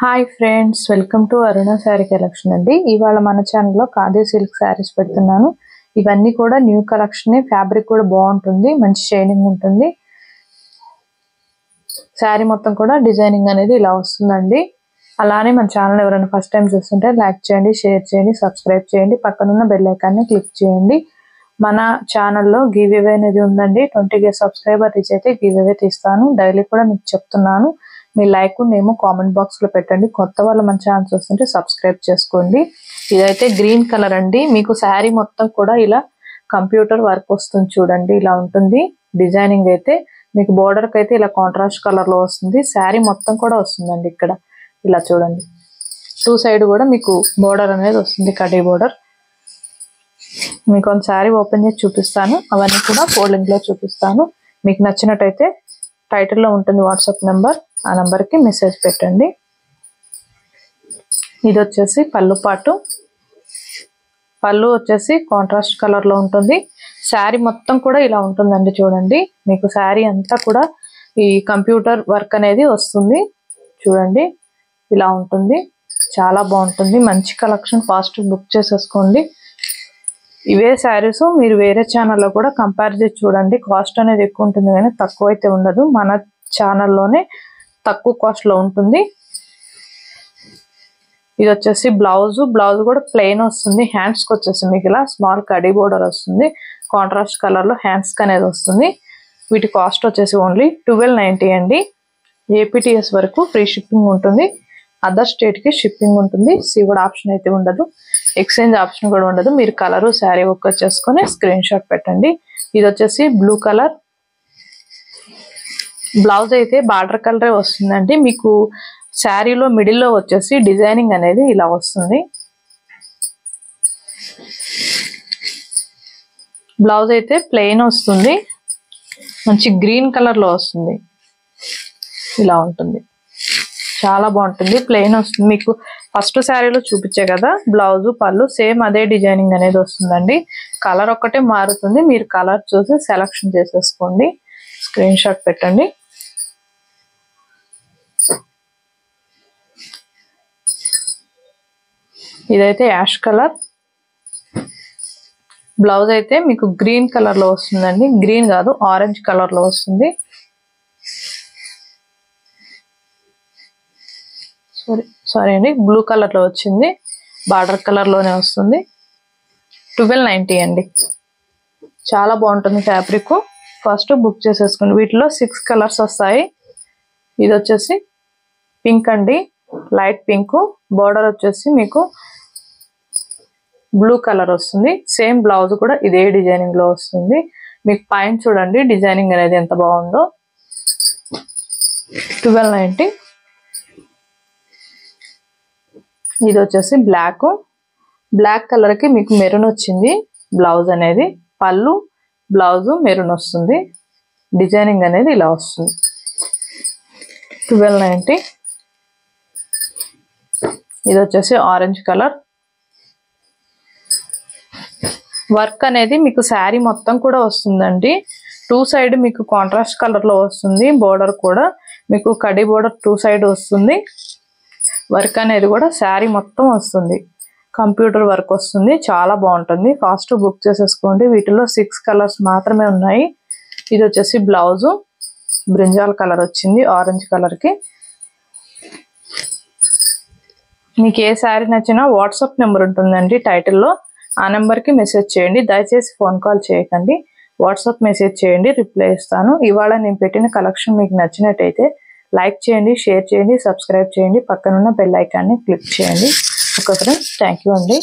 Hi friends, welcome to Aruna sari collection అండి. ఇవాళ మన ఛానల్లో ఖాదీ సిల్క్ శారీస్ పెడుతున్నాను. ఇవన్నీ కూడా న్యూ కలెక్షన్. ఫ్యాబ్రిక్ కూడా బాగుంటుంది, మంచి షైనింగ్ ఉంటుంది. శారీ మొత్తం కూడా డిజైనింగ్ అనేది ఇలా వస్తుందండి. అలానే మన ఛానల్ ఎవరైనా ఫస్ట్ టైం చూస్తుంటే లైక్ చేయండి, షేర్ చేయండి, సబ్స్క్రైబ్ చేయండి, పక్కనున్న బెల్ ఐకాన్ని క్లిక్ చేయండి. మన ఛానల్లో గివ్ అవే అనేది ఉందండి. 20K సబ్స్క్రైబర్ రీచ్ అయితే గివ్ అవే తీస్తాను. డైలీ కూడా మీకు చెప్తున్నాను. మీ లైక్ నేమో కామెంట్ బాక్స్ లో పెట్టండి. కొత్త వాళ్ళు మన ఛానల్ చూస్తుంటే సబ్స్క్రైబ్ చేసుకోండి. ఇదైతే గ్రీన్ కలర్ అండి. మీకు శారీ మొత్తం కూడా ఇలా కంప్యూటర్ వర్క్ వస్తుంది చూడండి. ఇలా ఉంటుంది డిజైనింగ్. అయితే మీకు బోర్డర్ కి అయితే ఇలా కాంట్రాస్ట్ కలర్ లో వస్తుంది. శారీ మొత్తం కూడా వస్తుందండి. ఇక్కడ ఇలా చూడండి, టూ సైడ్ కూడా మీకు బోర్డర్ అనేది వస్తుంది, కడ్డీ బోర్డర్. మీకు ఒక శారీ ఓపెన్ చేసి చూపిస్తాను. అవన్నీ కూడా ఫోల్డింగ్ లో చూపిస్తాను. మీకు నచ్చినట్టయితే టైటిల్లో ఉంటుంది వాట్సాప్ నెంబర్. ఆ నెంబర్కి మెసేజ్ పెట్టండి. ఇది వచ్చేసి పళ్ళు పాటు. పళ్ళు వచ్చేసి కాంట్రాస్ట్ కలర్ లో ఉంటుంది. శారీ మొత్తం కూడా ఇలా ఉంటుందండి. చూడండి, మీకు శారీ అంతా కూడా ఈ కంప్యూటర్ వర్క్ అనేది వస్తుంది. చూడండి, ఇలా ఉంటుంది. చాలా బాగుంటుంది, మంచి కలెక్షన్. ఫాస్ట్ బుక్ చేసేసుకోండి. ఇవే శారీస్ మీరు వేరే ఛానల్లో కూడా కంపేర్ చేసి చూడండి. కాస్ట్ అనేది ఎక్కువ ఉంటుంది కానీ తక్కువ అయితే ఉండదు. మన ఛానల్లోనే తక్కువ కాస్ట్ లో ఉంటుంది. ఇది వచ్చేసి బ్లౌజ్. బ్లౌజ్ కూడా ప్లెయిన్ వస్తుంది. హ్యాండ్స్ కి వచ్చేసి మీకు ఇలా స్మాల్ కడీ బోర్డర్ వస్తుంది. కాంట్రాస్ట్ కలర్ లో హ్యాండ్స్ కి అనేది వస్తుంది. వీటి కాస్ట్ వచ్చేసి ఓన్లీ 1290 అండి. ఏపీటీఎస్ వరకు ఫ్రీ షిప్పింగ్ ఉంటుంది. అదర్ స్టేట్ కి షిప్పింగ్ ఉంటుంది. సీవుడ్ ఆప్షన్ అయితే ఉండదు. ఎక్స్చేంజ్ ఆప్షన్ కూడా ఉండదు. మీరు కలరు శారీ ఒక్క చేసుకొని స్క్రీన్ షాట్ పెట్టండి. ఇది వచ్చేసి బ్లూ కలర్. బ్లౌజ్ అయితే బార్డర్ కలరే వస్తుందండి. మీకు శారీలో మిడిల్లో వచ్చేసి డిజైనింగ్ అనేది ఇలా వస్తుంది. బ్లౌజ్ అయితే ప్లెయిన్ వస్తుంది. మంచి గ్రీన్ కలర్ లో వస్తుంది. ఇలా ఉంటుంది, చాలా బాగుంటుంది. ప్లెయిన్ వస్తుంది. మీకు ఫస్ట్ శారీలో చూపించే కదా బ్లౌజ్ పళ్ళు సేమ్ అదే డిజైనింగ్ అనేది వస్తుందండి. కలర్ ఒక్కటే మారుతుంది. మీరు కలర్ చూసి సెలెక్షన్ చేసేసుకోండి. స్క్రీన్ షాట్ పెట్టండి. ఇదైతే యాష్ కలర్. బ్లౌజ్ అయితే మీకు గ్రీన్ కలర్ లో వస్తుందండి. గ్రీన్ కాదు, ఆరెంజ్ కలర్ లో వస్తుంది. సారీ అండి, బ్లూ కలర్ లో వచ్చింది. బార్డర్ కలర్ లోనే వస్తుంది. 1290 అండి. చాలా బాగుంటుంది ఫ్యాబ్రిక్. ఫస్ట్ బుక్ చేసేసుకోండి. వీటిలో 6 కలర్స్ వస్తాయి. ఇది వచ్చేసి పింక్ అండి, లైట్ పింక్. బోర్డర్ వచ్చేసి మీకు బ్లూ కలర్ వస్తుంది. సేమ్ బ్లౌజ్ కూడా ఇదే డిజైనింగ్ లో వస్తుంది. మీకు పైన చూడండి డిజైనింగ్ అనేది ఎంత బాగుందో. 1290. ఇది వచ్చేసి బ్లాక్. బ్లాక్ కలర్ కి మీకు మెరూన్ వచ్చింది బ్లౌజ్ అనేది. పళ్ళు బ్లౌజ్ మెరూన్ వస్తుంది. డిజైనింగ్ అనేది ఇలా వస్తుంది. 1290. ఇది వచ్చేసి ఆరెంజ్ కలర్. వర్క్ అనేది మీకు శారీ మొత్తం కూడా వస్తుందండి. టూ సైడ్ మీకు కాంట్రాస్ట్ కలర్ లో వస్తుంది. బోర్డర్ కూడా మీకు కడి బోర్డర్ టూ సైడ్ వస్తుంది. వర్క్ అనేది కూడా శారీ మొత్తం వస్తుంది. కంప్యూటర్ వర్క్ వస్తుంది. చాలా బాగుంటుంది. ఫాస్ట్ బుక్ చేసేసుకోండి. వీటిలో 6 కలర్స్ మాత్రమే ఉన్నాయి. ఇది వచ్చేసి బ్లౌజ్ బ్రింజాల్ కలర్ వచ్చింది ఆరెంజ్ కలర్ కి. మీకు ఏ శారీ నచ్చినా వాట్సాప్ నెంబర్ ఉంటుందండి టైటిల్లో. ఆ నెంబర్కి మెసేజ్ చేయండి. దయచేసి ఫోన్ కాల్ చేయకండి. వాట్సాప్ మెసేజ్ చేయండి, రిప్లై ఇస్తాను. ఇవాళ నేను పెట్టిన కలెక్షన్ మీకు నచ్చినట్టయితే లైక్ చేయండి, షేర్ చేయండి, సబ్స్క్రైబ్ చేయండి, పక్కనున్న బెల్ ఐకాన్ని క్లిక్ చేయండి. ఓకే ఫ్రెండ్స్, థ్యాంక్ యూ అండి.